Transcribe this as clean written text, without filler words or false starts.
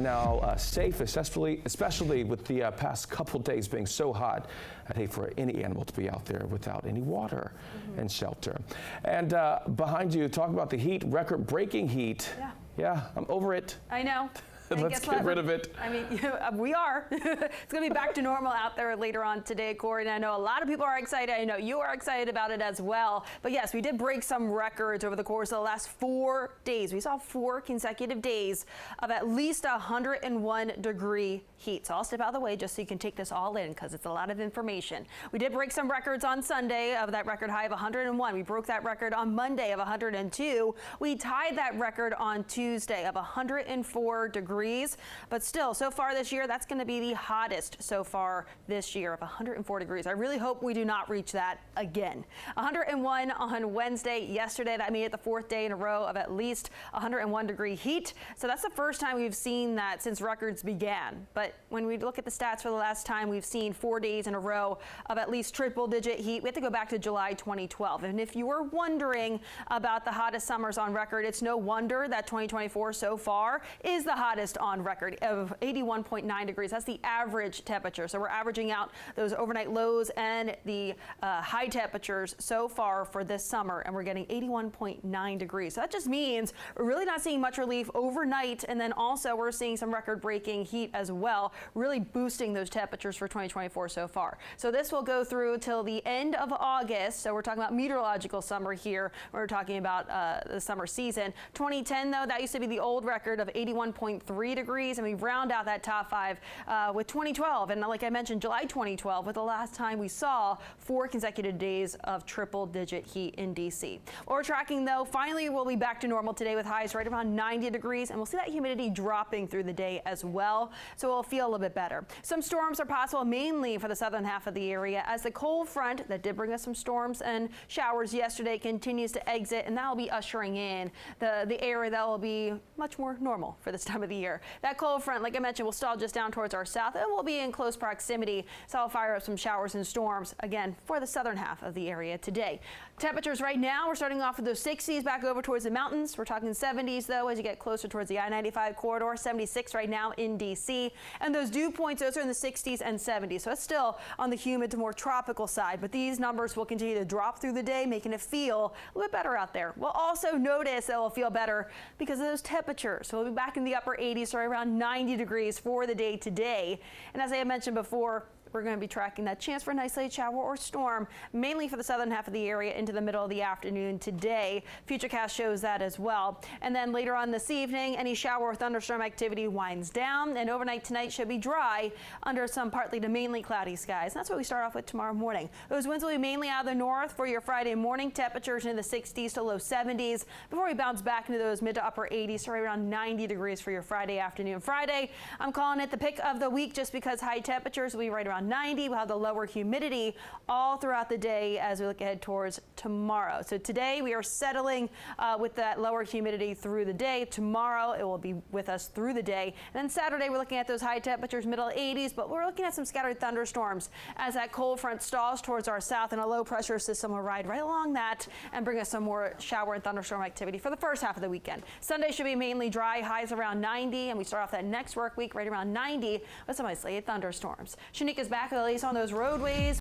now safe, especially with the past couple days being so hot. I'd hate for any animal to be out there without any water and shelter. And behind you, talk about the heat, record-breaking heat. Yeah, I'm over it. I know. Let's get rid of it. I mean, we are. It's going to be back to normal out there later on today, Corey. And I know a lot of people are excited. I know you are excited about it as well. But yes, we did break some records over the course of the last 4 days. We saw 4 consecutive days of at least 101-degree heat. So I'll step out of the way just so you can take this all in because it's a lot of information. We did break some records on Sunday of that record high of 101. We broke that record on Monday of 102. We tied that record on Tuesday of 104 degrees. But still, so far this year, that's going to be the hottest so far this year of 104 degrees. I really hope we do not reach that again. 101 on Wednesday. Yesterday, that made it the 4th day in a row of at least 101-degree heat. So that's the first time we've seen that since records began. But when we look at the stats for the last time we've seen 4 days in a row of at least triple-digit heat, we have to go back to July 2012. And if you were wondering about the hottest summers on record, it's no wonder that 2024 so far is the hottest on record of 81.9 degrees. That's the average temperature. So we're averaging out those overnight lows and the high temperatures so far for this summer, and we're getting 81.9 degrees. So that just means we're really not seeing much relief overnight, and then also we're seeing some record-breaking heat as well, really boosting those temperatures for 2024 so far. So this will go through till the end of August. So we're talking about meteorological summer here. We're talking about the summer season. 2010, though, that used to be the old record of 81.3 degrees, and we round out that top 5 with 2012, and like I mentioned, July 2012 was the last time we saw 4 consecutive days of triple-digit heat in D.C. What we're tracking, though, finally we'll be back to normal today with highs right around 90 degrees, and we'll see that humidity dropping through the day as well, so it'll feel a little bit better. Some storms are possible, mainly for the southern half of the area, as the cold front that did bring us some storms and showers yesterday continues to exit, and that will be ushering in the area that will be much more normal for this time of the year. That cold front, like I mentioned, will stall just down towards our south and will be in close proximity, so I'll fire up some showers and storms again for the southern half of the area today. Temperatures right now, we're starting off with those 60s back over towards the mountains. We're talking 70s though as you get closer towards the I-95 corridor. 76 right now in D.C. and those dew points, those are in the 60s and 70s, so it's still on the humid to more tropical side, but these numbers will continue to drop through the day, making it feel a little bit better out there. We'll also notice that it'll feel better because of those temperatures, so we'll be back in the upper 80s, so around 90 degrees for the day today. And as I had mentioned before, we're going to be tracking that chance for a nice late shower or storm, mainly for the southern half of the area into the middle of the afternoon today. Futurecast shows that as well. And then later on this evening, any shower or thunderstorm activity winds down, and overnight tonight should be dry under some partly to mainly cloudy skies. And that's what we start off with tomorrow morning. Those winds will be mainly out of the north for your Friday morning. Temperatures in the 60s to low 70s before we bounce back into those mid to upper 80s, so right around 90 degrees for your Friday afternoon. Friday, I'm calling it the pick of the week just because high temperatures will be right around 90. We'll have the lower humidity all throughout the day as we look ahead towards tomorrow. So today we are settling with that lower humidity through the day. Tomorrow it will be with us through the day. And then Saturday we're looking at those high temperatures, middle 80s, but we're looking at some scattered thunderstorms as that cold front stalls towards our south, and a low pressure system will ride right along that and bring us some more shower and thunderstorm activity for the first half of the weekend. Sunday should be mainly dry, highs around 90, and we start off that next work week right around 90 with some isolated thunderstorms. Shanique is back with the latest on those roadways.